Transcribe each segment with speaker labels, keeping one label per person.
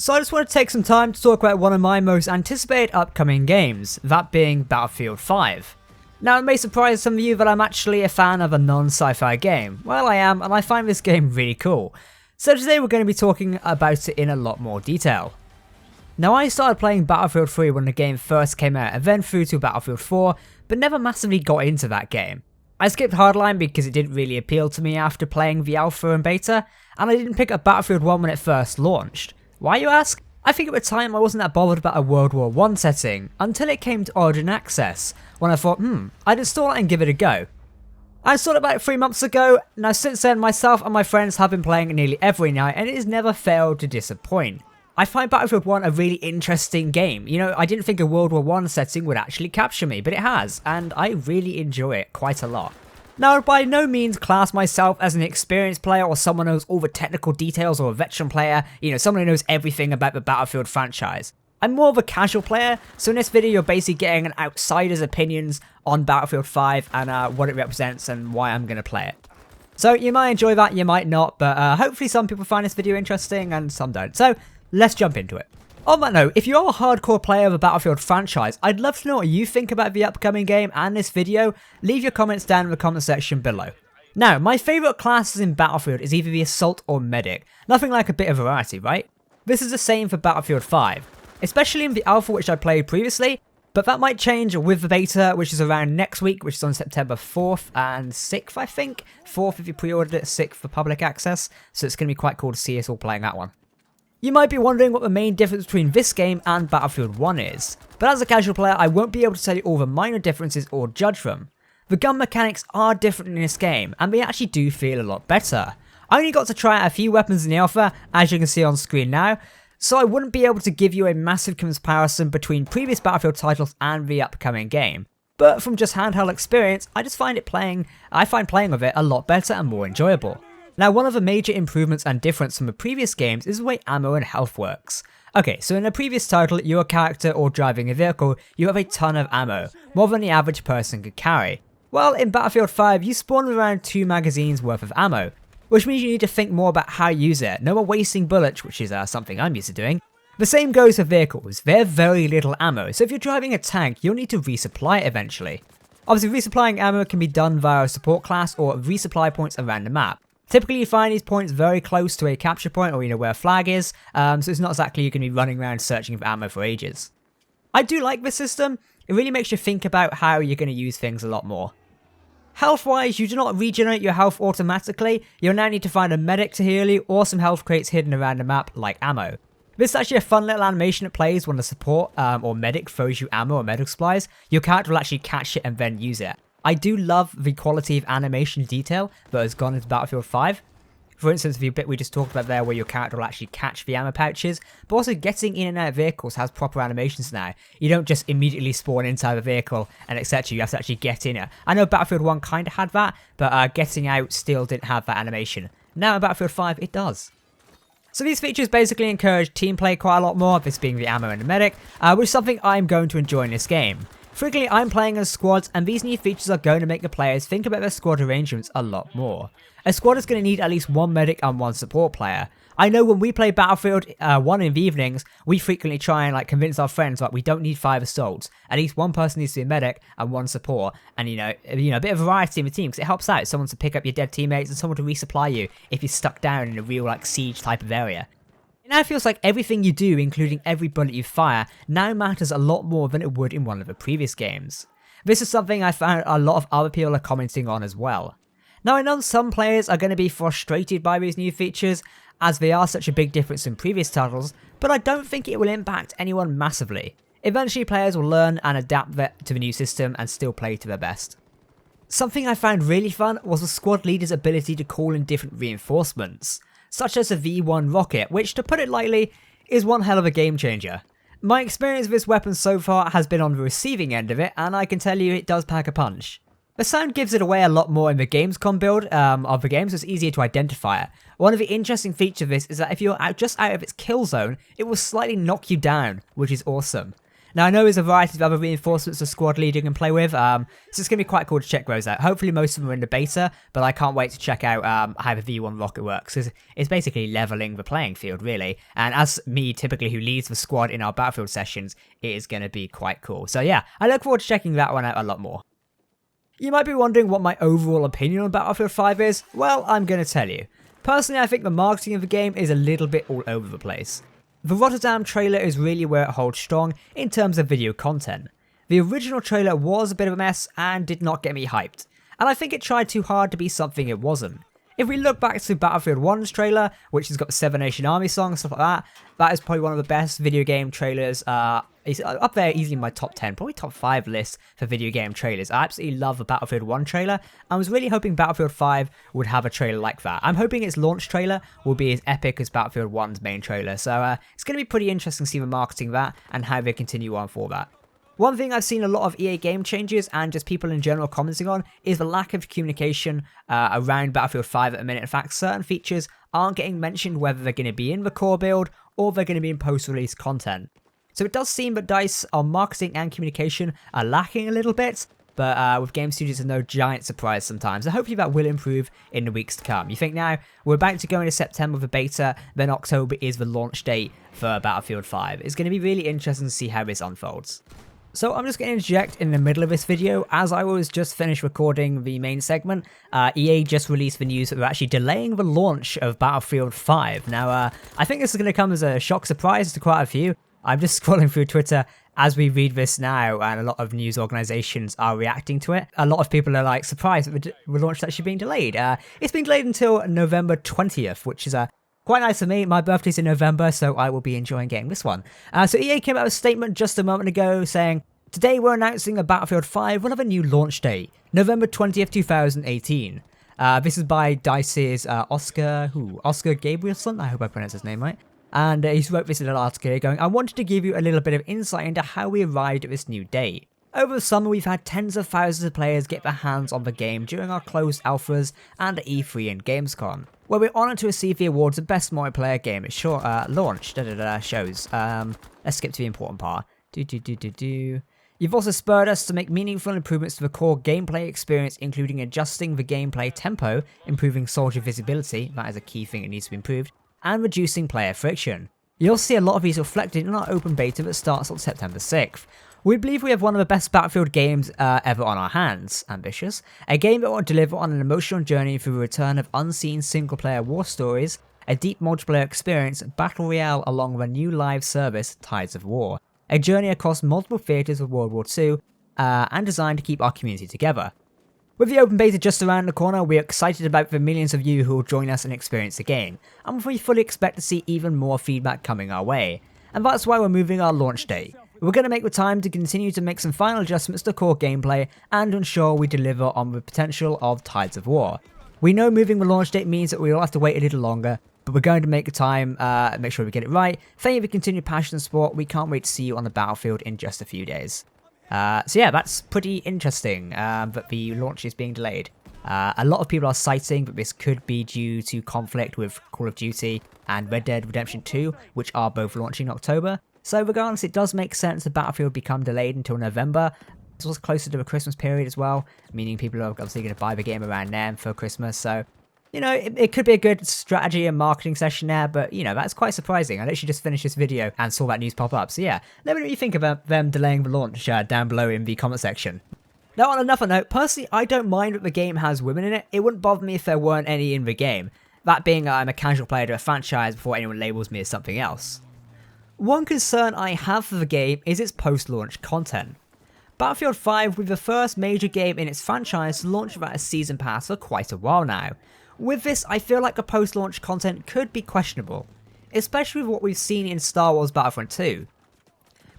Speaker 1: So I just want to take some time to talk about one of my most anticipated upcoming games, that being Battlefield 5. Now it may surprise some of you that I'm actually a fan of a non-sci-fi game. Well, I am, and I find this game really cool. So today we're going to be talking about it in a lot more detail. Now I started playing Battlefield 3 when the game first came out and then through to Battlefield 4, but never massively got into that game. I skipped Hardline because it didn't really appeal to me after playing the alpha and beta, and I didn't pick up Battlefield 1 when it first launched. Why, you ask? I think at the time I wasn't that bothered about a World War I setting, until it came to Origin Access, when I thought, I'd install it and give it a go. I installed it about 3 months ago. Now since then myself and my friends have been playing it nearly every night and it has never failed to disappoint. I find Battlefield 1 a really interesting game. You know, I didn't think a World War I setting would actually capture me, but it has, and I really enjoy it quite a lot. Now, by no means class myself as an experienced player or someone who knows all the technical details or a veteran player, you know, someone who knows everything about the Battlefield franchise. I'm more of a casual player, so in this video you're basically getting an outsider's opinions on Battlefield 5 and what it represents and why I'm going to play it. So you might enjoy that, you might not, but hopefully some people find this video interesting and some don't. So let's jump into it. On that note, if you're a hardcore player of the Battlefield franchise, I'd love to know what you think about the upcoming game and this video. Leave your comments down in the comment section below. Now, my favourite classes in Battlefield is either the Assault or Medic. Nothing like a bit of variety, right? This is the same for Battlefield 5, especially in the alpha which I played previously, but that might change with the beta, which is around next week, which is on September 4th and 6th, I think. 4th if you pre-ordered it, 6th for public access, so it's going to be quite cool to see us all playing that one. You might be wondering what the main difference between this game and Battlefield 1 is, but as a casual player I won't be able to tell you all the minor differences or judge them. The gun mechanics are different in this game, and they actually do feel a lot better. I only got to try out a few weapons in the alpha, as you can see on screen now, so I wouldn't be able to give you a massive comparison between previous Battlefield titles and the upcoming game. But from just handheld experience, I find playing with it a lot better and more enjoyable. Now, one of the major improvements and difference from the previous games is the way ammo and health works. Okay, so in a previous title, you're a character or driving a vehicle, you have a ton of ammo, more than the average person could carry. Well, in Battlefield 5, you spawn with around 2 magazines worth of ammo, which means you need to think more about how you use it, no more wasting bullets, which is something I'm used to doing. The same goes for vehicles, they have very little ammo, so if you're driving a tank, you'll need to resupply it eventually. Obviously, resupplying ammo can be done via a support class or resupply points around the map. Typically you find these points very close to a capture point or where a flag is, so it's not exactly you're going to be running around searching for ammo for ages. I do like this system, it really makes you think about how you're going to use things a lot more. Health wise, you do not regenerate your health automatically, you'll now need to find a medic to heal you or some health crates hidden around the map like ammo. This is actually a fun little animation it plays when the support or medic throws you ammo or medical supplies, your character will actually catch it and then use it. I do love the quality of animation detail that has gone into Battlefield 5. For instance, the bit we just talked about there where your character will actually catch the ammo pouches, but also getting in and out of vehicles has proper animations now. You don't just immediately spawn inside the vehicle and etc. You have to actually get in it. I know Battlefield 1 kind of had that, but getting out still didn't have that animation. Now in Battlefield 5 it does. So these features basically encourage team play quite a lot more, this being the ammo and the medic, which is something I'm going to enjoy in this game. Frequently I'm playing as squads and these new features are going to make the players think about their squad arrangements a lot more. A squad is going to need at least one medic and one support player. I know when we play Battlefield 1 in the evenings, we frequently try and convince our friends that we don't need 5 assaults. At least one person needs to be a medic and one support, and a bit of variety in the team because it helps out. Someone to pick up your dead teammates and someone to resupply you if you're stuck down in a real siege type of area. It now feels like everything you do, including every bullet you fire, now matters a lot more than it would in one of the previous games. This is something I found a lot of other people are commenting on as well. Now I know some players are going to be frustrated by these new features, as they are such a big difference in previous titles, but I don't think it will impact anyone massively. Eventually players will learn and adapt to the new system and still play to their best. Something I found really fun was the squad leader's ability to call in different reinforcements, such as the V1 rocket, which to put it lightly, is one hell of a game changer. My experience with this weapon so far has been on the receiving end of it, and I can tell you it does pack a punch. The sound gives it away a lot more in the Gamescom build of the game, so it's easier to identify it. One of the interesting features of this is that if you're just out of its kill zone, it will slightly knock you down, which is awesome. Now I know there's a variety of other reinforcements of squad leader you can play with, so it's going to be quite cool to check those out. Hopefully most of them are in the beta, but I can't wait to check out how the V1 rocket works, because it's basically leveling the playing field really, and as me typically who leads the squad in our Battlefield sessions, it is going to be quite cool. So yeah, I look forward to checking that one out a lot more. You might be wondering what my overall opinion on Battlefield 5 is. Well, I'm going to tell you. Personally, I think the marketing of the game is a little bit all over the place. The Rotterdam trailer is really where it holds strong in terms of video content. The original trailer was a bit of a mess and did not get me hyped, and I think it tried too hard to be something it wasn't. If we look back to Battlefield 1's trailer, which has got the Seven Nation Army song and stuff like that, that is probably one of the best video game trailers. It's up there easily in my top 10, probably top 5 list for video game trailers. I absolutely love the Battlefield 1 trailer. I was really hoping Battlefield 5 would have a trailer like that. I'm hoping its launch trailer will be as epic as Battlefield 1's main trailer. So it's going to be pretty interesting to see them marketing that and how they continue on for that. One thing I've seen a lot of EA game changes and just people in general commenting on is the lack of communication around Battlefield 5 at the minute. In fact, certain features aren't getting mentioned whether they're going to be in the core build or they're going to be in post-release content. So it does seem that DICE on marketing and communication are lacking a little bit, but with game studios it's no giant surprise sometimes. So hopefully that will improve in the weeks to come. You think now we're about to go into September for beta, then October is the launch date for Battlefield 5. It's going to be really interesting to see how this unfolds. So I'm just going to interject in the middle of this video. As I was just finished recording the main segment, EA just released the news that they're actually delaying the launch of Battlefield 5. Now, I think this is going to come as a shock surprise to quite a few. I'm just scrolling through Twitter as we read this now, and a lot of news organizations are reacting to it. A lot of people are like surprised that the launch is actually being delayed. It's been delayed until November 20th, which is quite nice for me. My birthday's in November, so I will be enjoying getting this one. So EA came out with a statement just a moment ago saying, "Today we're announcing a Battlefield 5 will have a new launch date, November 20th, 2018. This is by DICE's Oscar Gabrielson, I hope I pronounced his name right. And he's wrote this in an article here going, "I wanted to give you a little bit of insight into how we arrived at this new date. Over the summer, we've had tens of thousands of players get their hands on the game during our closed alphas and at E3 and Gamescom, where we're honoured to receive the awards of Best Multiplayer Game at launch, shows. Let's skip to the important part. You've also spurred us to make meaningful improvements to the core gameplay experience, including adjusting the gameplay tempo, improving soldier visibility, that is a key thing that needs to be improved, and reducing player friction. You'll see a lot of these reflected in our open beta that starts on September 6th. We believe we have one of the best Battlefield games ever on our hands. Ambitious. A game that will deliver on an emotional journey through the return of unseen single-player war stories, a deep multiplayer experience, Battle Royale along with a new live service, Tides of War. A journey across multiple theatres of World War II, and designed to keep our community together. With the open beta just around the corner, we're excited about the millions of you who will join us and experience the game, and we fully expect to see even more feedback coming our way. And that's why we're moving our launch date. We're going to make the time to continue to make some final adjustments to core gameplay and ensure we deliver on the potential of Tides of War. We know moving the launch date means that we'll have to wait a little longer, but we're going to make the time and make sure we get it right. Thank you for your continued passion and support. We can't wait to see you on the battlefield in just a few days." So yeah, that's pretty interesting that the launch is being delayed. A lot of people are citing that this could be due to conflict with Call of Duty and Red Dead Redemption 2, which are both launching in October. So regardless, it does make sense that Battlefield become delayed until November. It's also closer to the Christmas period as well, meaning people are obviously going to buy the game around then for Christmas. So, you know, it could be a good strategy and marketing session there, but, you know, that's quite surprising. I literally just finished this video and saw that news pop up. So yeah, let me know what you think about them delaying the launch down below in the comment section. Now, on another note, personally, I don't mind that the game has women in it. It wouldn't bother me if there weren't any in the game. That being, I'm a casual player to a franchise before anyone labels me as something else. One concern I have for the game is its post-launch content. Battlefield 5 will be the first major game in its franchise to launch without a season pass for quite a while now. With this, I feel like the post-launch content could be questionable, especially with what we've seen in Star Wars Battlefront 2.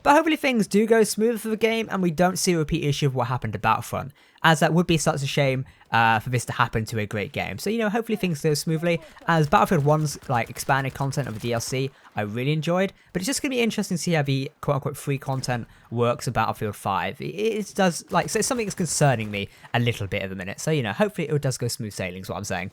Speaker 1: But hopefully things do go smooth for the game and we don't see a repeat issue of what happened to Battlefront, as that would be such a shame for this to happen to a great game. So, you know, hopefully things go smoothly, as Battlefield 1's like expanded content of the DLC I really enjoyed, but it's just going to be interesting to see how the quote-unquote free content works with Battlefield 5. It does, like, so it's something that's concerning me a little bit at the minute, so, you know, hopefully it does go smooth sailing is what I'm saying.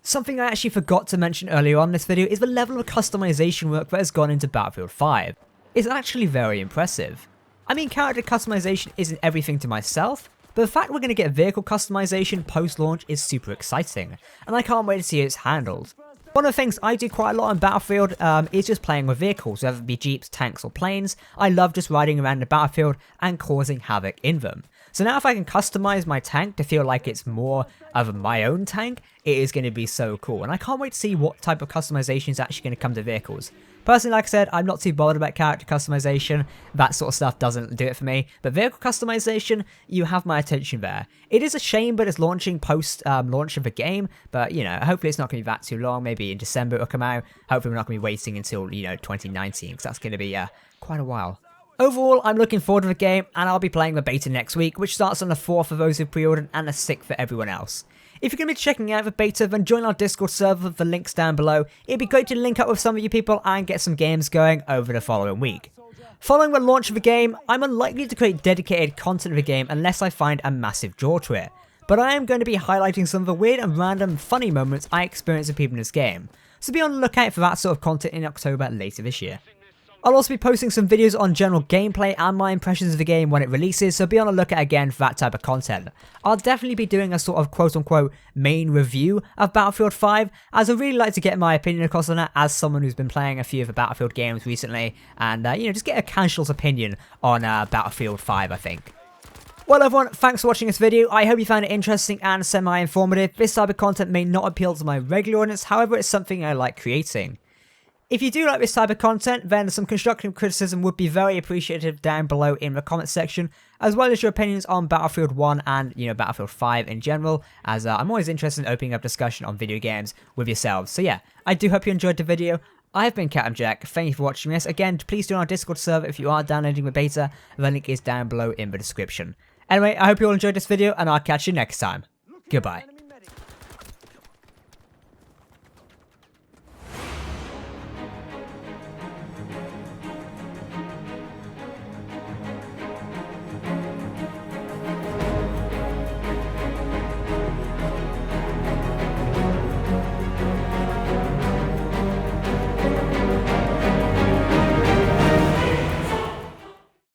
Speaker 1: Something I actually forgot to mention earlier on in this video is the level of customization work that has gone into Battlefield 5. It's actually very impressive. I mean, character customization isn't everything to myself, but the fact we're going to get vehicle customization post-launch is super exciting, and I can't wait to see it's handled. One of the things I do quite a lot on Battlefield is just playing with vehicles, whether it be jeeps, tanks or planes. I love just riding around the battlefield and causing havoc in them. So now if I can customize my tank to feel like it's more of my own tank, it is going to be so cool, and I can't wait to see what type of customization is actually going to come to vehicles. Personally, like I said, I'm not too bothered about character customization. That sort of stuff doesn't do it for me. But vehicle customization, you have my attention there. It is a shame, but it's launching post-launch of the game. But, you know, hopefully it's not going to be that too long. Maybe in December it'll come out. Hopefully we're not going to be waiting until, 2019, because that's going to be quite a while. Overall, I'm looking forward to the game, and I'll be playing the beta next week, which starts on the 4th for those who pre-ordered and the 6th for everyone else. If you're going to be checking out the beta, then join our Discord server, the link's down below. It'd be great to link up with some of you people and get some games going over the following week. Following the launch of the game, I'm unlikely to create dedicated content of the game unless I find a massive draw to it. But I am going to be highlighting some of the weird and random funny moments I experience with people in this game. So be on the lookout for that sort of content in October later this year. I'll also be posting some videos on general gameplay and my impressions of the game when it releases, so be on the lookout again for that type of content. I'll definitely be doing a sort of quote-unquote main review of Battlefield 5, as I really like to get my opinion across on that as someone who's been playing a few of the Battlefield games recently, and just get a casual's opinion on Battlefield 5, I think. Well everyone, thanks for watching this video. I hope you found it interesting and semi-informative. This type of content may not appeal to my regular audience, however it's something I like creating. If you do like this type of content, then some constructive criticism would be very appreciated down below in the comment section, as well as your opinions on Battlefield 1 and, Battlefield 5 in general, as I'm always interested in opening up discussion on video games with yourselves. So yeah, I do hope you enjoyed the video. I've been Captain Jack, thank you for watching this. Again, please join our Discord server if you are downloading the beta, the link is down below in the description. Anyway, I hope you all enjoyed this video, and I'll catch you next time. Goodbye.